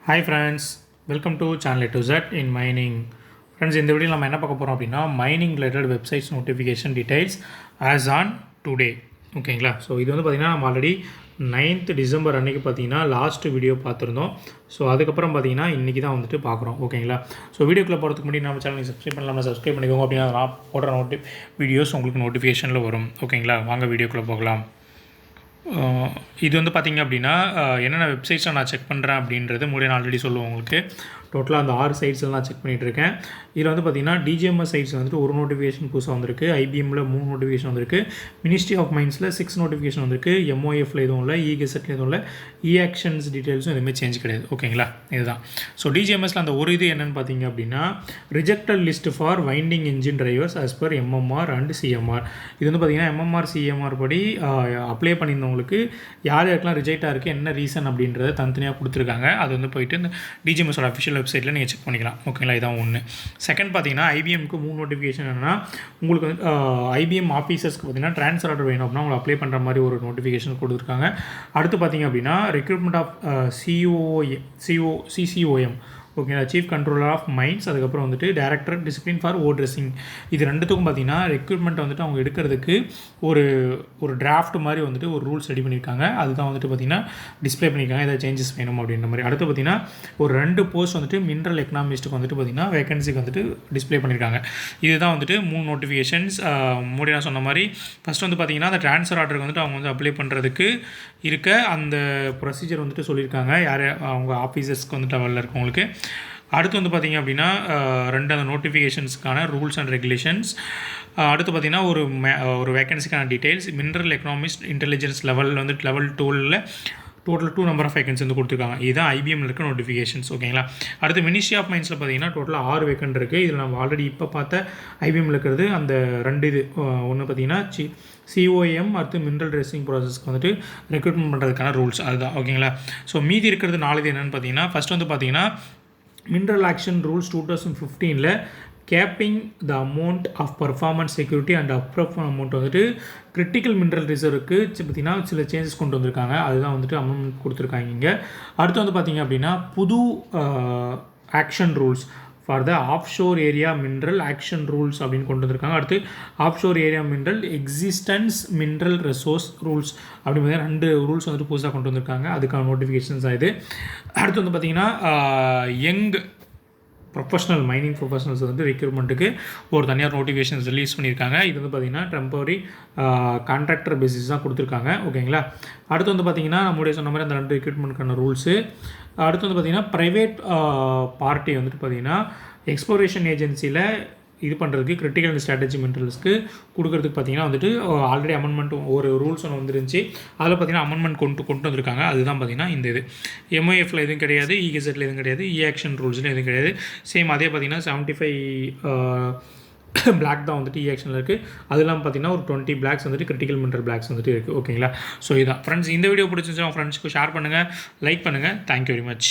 Hi friends, welcome to channel A to Z in mining. Friends, இந்த video நம்ம என்ன பார்க்க போகிறோம் அப்படின்னா mining related websites notification details as on today. ஓகேங்களா? ஸோ இது வந்து பார்த்திங்கன்னா நம்ம ஆல்ரெடி 9th டிசம்பர் அன்றைக்கி பார்த்தீங்கன்னா லாஸ்ட் வீடியோ பார்த்துருந்தோம். ஸோ அதுக்கப்புறம் பார்த்தீங்கன்னா இன்றைக்கி தான் வந்துட்டு பார்க்குறோம். ஓகேங்களா? ஸோ வீடியோக்குள்ளே போகிறதுக்கு முன்னாடி நம்ம சேனலுக்கு சப்ஸ்கிரைப் பண்ணலாமா, சப்ஸ்கிரைப் பண்ணிக்கோங்க. அப்படின்னா நான் போடுற வீடியோஸ் உங்களுக்கு நோட்டிஃபிகேஷனில் வரும். ஓகேங்களா? வாங்க வீடியோக்குள்ளே போகலாம். இது வந்து பார்த்திங்க அப்படின்னா என்னென்ன வெப்சைட்ஸை நான் செக் பண்ணுறேன் அப்படின்றது நான் ஆல்ரெடி சொல்லுவேன் உங்களுக்கு. டோட்டலாக அந்த 6 சைட்ஸில் நான் செக் பண்ணிகிட்ருக்கேன். இதில் வந்து பார்த்திங்கன்னா டிஜிஎம்எஸ் சைட்ஸ் வந்துட்டு ஒரு நோட்டிஃபிகேஷன் புதுசாக வந்திருக்கு, ஐபிஎம்மில் 3 நோட்டிஃபிகேஷன் வந்திருக்கு, மினிஸ்ட்ரி ஆஃப் மைன்ஸில் 6 நோட்டிஃபிகேஷன் வந்திருக்கு, எம்ஓஎஃப்ல எதுவும் இல்லை, இகெசெட்டில் எதுவும் இல்லை, ஆக்ஷன்ஸ் டீட்டெயில்ஸும் எதுவுமே சேஞ்ச் கிடையாது. ஓகேங்களா? இதுதான். ஸோ டிஜிஎம்எஸில் அந்த ஒரு இது என்னென்னு பார்த்தீங்க அப்படின்னா rejected list for winding engine drivers as per MMR and CMR. இது வந்து பார்த்திங்கன்னா எம்எம்ஆர் சிஎம்ஆர் படி அப்ளை பண்ணியிருந்தவங்களுக்கு யார் யாருக்கெல்லாம் ரிஜெக்டாக இருக்குது, என்ன ரீசன் அப்படின்றத தனித்தனியாக கொடுத்துருக்காங்க. அது வந்து போயிட்டு இந்த டிஜிஎம்எஸோட அஃபிஷியல் வெப்சைட்டில் நீங்கள் செக் பண்ணிக்கலாம். ஓகேங்களா? இதான் ஒன்று. செகண்ட் பார்த்தீங்கன்னா ஐபிஎம்க்கு 3 நோட்டிஃபிகேஷன் என்னென்னா உங்களுக்கு வந்து ஐபிஎம் ஆஃபீஸர்ஸ்க்கு பார்த்தீங்கன்னா ட்ரான்ஸ்ஃபர் ஆர்டர் வேணும் அப்படின்னா உங்களை அப்ளை பண்ணுற மாதிரி ஒரு நோட்டிஃபிகேஷன் கொடுத்துருக்காங்க. அடுத்து பார்த்தீங்க அப்படின்னா ரெக்ரூட்மெண்ட் ஆஃப் சிசிஓஎம். ஓகேங்களா? சீஃப் கண்ட்ரோலர் ஆஃப் மைன்ஸ், அதுக்கப்புறம் வந்துட்டு director discipline for oh dressing. இது ரெண்டுத்துக்கும் பார்த்தீங்கன்னா ரெக்ரூட்மெண்ட்டை வந்துட்டு அவங்க எடுக்கிறதுக்கு ஒரு டிராஃப்ட் மாதிரி வந்துட்டு ஒரு ரூல்ஸ் ரெடி பண்ணியிருக்காங்க. அதுதான் வந்துட்டு பார்த்திங்கன்னா டிஸ்பிளே பண்ணியிருக்காங்க, ஏதாவது சேஞ்சஸ் வேணும் அப்படின்ற மாதிரி. அடுத்து பார்த்திங்கன்னா ஒரு 2 போஸ்ட் வந்துட்டு மினரல் எக்கனாமிஸ்ட்டுக்கு வந்துட்டு பார்த்திங்கன்னா வேகன்சிக்கு வந்துட்டு டிஸ்பிளே பண்ணியிருக்காங்க. இதுதான் வந்துட்டு 3 நோட்டிஃபிகேஷன்ஸ். முன்னாடி நான் சொன்ன மாதிரி ஃபஸ்ட் வந்து பார்த்திங்கன்னா அந்த ட்ரான்ஸ்ஃபர் ஆர்டருக்கு வந்துட்டு அவங்க வந்து அப்ளை பண்ணுறதுக்கு இருக்க அந்த ப்ரொசீஜர் வந்துட்டு சொல்லியிருக்காங்க, யார் அவங்க ஆஃபீஸர்ஸ்க்கு வந்துட்டு லெவலில் இருக்கவங்களுக்கு. அடுத்து வந்து பார்த்திங்க அப்படின்னா 2 அந்த நோட்டிஃபிகேஷன்ஸ்க்கான ரூல்ஸ் அண்ட் ரெகுலேஷன்ஸ். அடுத்து பார்த்திங்கன்னா ஒரு வேகன்சிக்கான டீட்டெயில்ஸ். மினரல் எக்கனாமிஸ்ட் இன்டெலிஜென்ஸ் லெவலில் வந்து லெவல் 2ல் டோட்டல் 2 நம்பர் ஆஃப் வேகன்சி வந்து கொடுத்துருக்காங்க. இதுதான் ஐபிஎம்மில் இருக்க நோட்டிஃபிகேஷன்ஸ். ஓகேங்களா? அடுத்து மினிஸ்ட்ரி ஆஃப் மைன்ஸில் பார்த்தீங்கன்னா டோட்டலாக 6 வேக்கன்ட் இருக்குது. இதில் நம்ம ஆல்ரெடி இப்போ பார்த்த ஐபிஎம்மில் இருக்கிறது அந்த 2 இது. ஒன்று பார்த்தீங்கன்னா சிஓஎம், அடுத்து மினரல் ட்ரெஸ்ஸிங் ப்ராசஸ்க்கு வந்துட்டு ரெக்ரூட்மெண்ட் பண்ணுறதுக்கான ரூல்ஸ் அதுதான். ஓகேங்களா? ஸோ மீதி இருக்கிறது 4 இது என்னென்னு பார்த்தீங்கன்னா ஃபஸ்ட் வந்து பார்த்தீங்கன்னா மினரல் ஆக்ஷன் ரூல்ஸ் 2015ல் capping the amount of performance security and approve amount வந்துட்டு கிரிட்டிக்கல் மினரல் ரிசர்வுக்கு பார்த்திங்கன்னா சில சேஞ்சஸ் கொண்டு வந்திருக்காங்க. அதுதான் வந்துட்டு அமௌண்ட் கொடுத்துருக்காங்க இங்கே. அடுத்து வந்து பார்த்திங்க அப்படின்னா புது action rules for the offshore area mineral action rules அப்படின்னு கொண்டு வந்திருக்காங்க. அடுத்து offshore area mineral existence mineral resource rules அப்படி மாதிரி 2 ரூல்ஸ் வந்துட்டு புதுசாக கொண்டு வந்திருக்காங்க. அதுக்கான நோட்டிஃபிகேஷன்ஸ் ஆகுது. அடுத்து வந்து பார்த்திங்கன்னா யங் ப்ரொஃபஷனல் மைனிங் ப்ரொஃபஷனல்ஸ் வந்து ரெக்ரூட்மெண்ட்டுக்கு ஒரு தனியார் நோட்டிஃபிகேஷன்ஸ் ரிலீஸ் பண்ணியிருக்காங்க. இது வந்து பார்த்திங்கன்னா டெம்பரரி கான்ட்ராக்டர் பேசிஸ் தான் கொடுத்துருக்காங்க. ஓகேங்களா? அடுத்து வந்து பார்த்திங்கன்னா நம்முடைய சொன்ன மாதிரி அந்த 2 ரெக்ரூட்மெண்ட்டுக்கான ரூல்ஸு. அடுத்து வந்து பார்த்திங்கன்னா ப்ரைவேட் பார்ட்டி வந்துட்டு பார்த்திங்கன்னா எக்ஸ்ப்ளோரேஷன் ஏஜென்சியில் இது பண்ணுறதுக்கு கிரிட்டிக்கல் அண்ட் ஸ்ட்ராட்டஜி மினரல்ஸ்க்கு கொடுக்குறதுக்கு பார்த்திங்கன்னா வந்துட்டு ஆல்ரெடி அமெண்ட்மெண்ட் ஒரு ரூல்ஸ் ஒன்று வந்துருந்துச்சு. அதில் பார்த்திங்கன்னா அமெண்ட்மெண்ட் கொண்டு வந்திருக்காங்க. அதுதான் பார்த்திங்கன்னா இந்த இது. எம்ஓஎஃப்ல எதுவும் கிடையாது, இகெசெட்டில் எதுவும் கிடையாது, ஆக்ஷன் ரூல்ஸ்லையும் எதுவும் கிடையாது. சேம் அதே பார்த்திங்கன்னா 75 பிளாக் தான் வந்துட்டு ஆக்ஷனில் இருக்குது. அது இல்லாமல் பார்த்திங்கன்னா ஒரு 20 பிளாக்ஸ் வந்துட்டு கிரிட்டிக்கல் மினரல் பிளாக்ஸ் வந்துட்டு இருக்குது. ஓகேங்களா? ஸோ இதான் ஃப்ரெண்ட்ஸ். இந்த வீடியோ பிடிச்சிருந்துச்சு ஃப்ரெண்ட்ஸ்க்கு ஷேர் பண்ணுங்கள், லைக் பண்ணுங்கள். Thank you very much.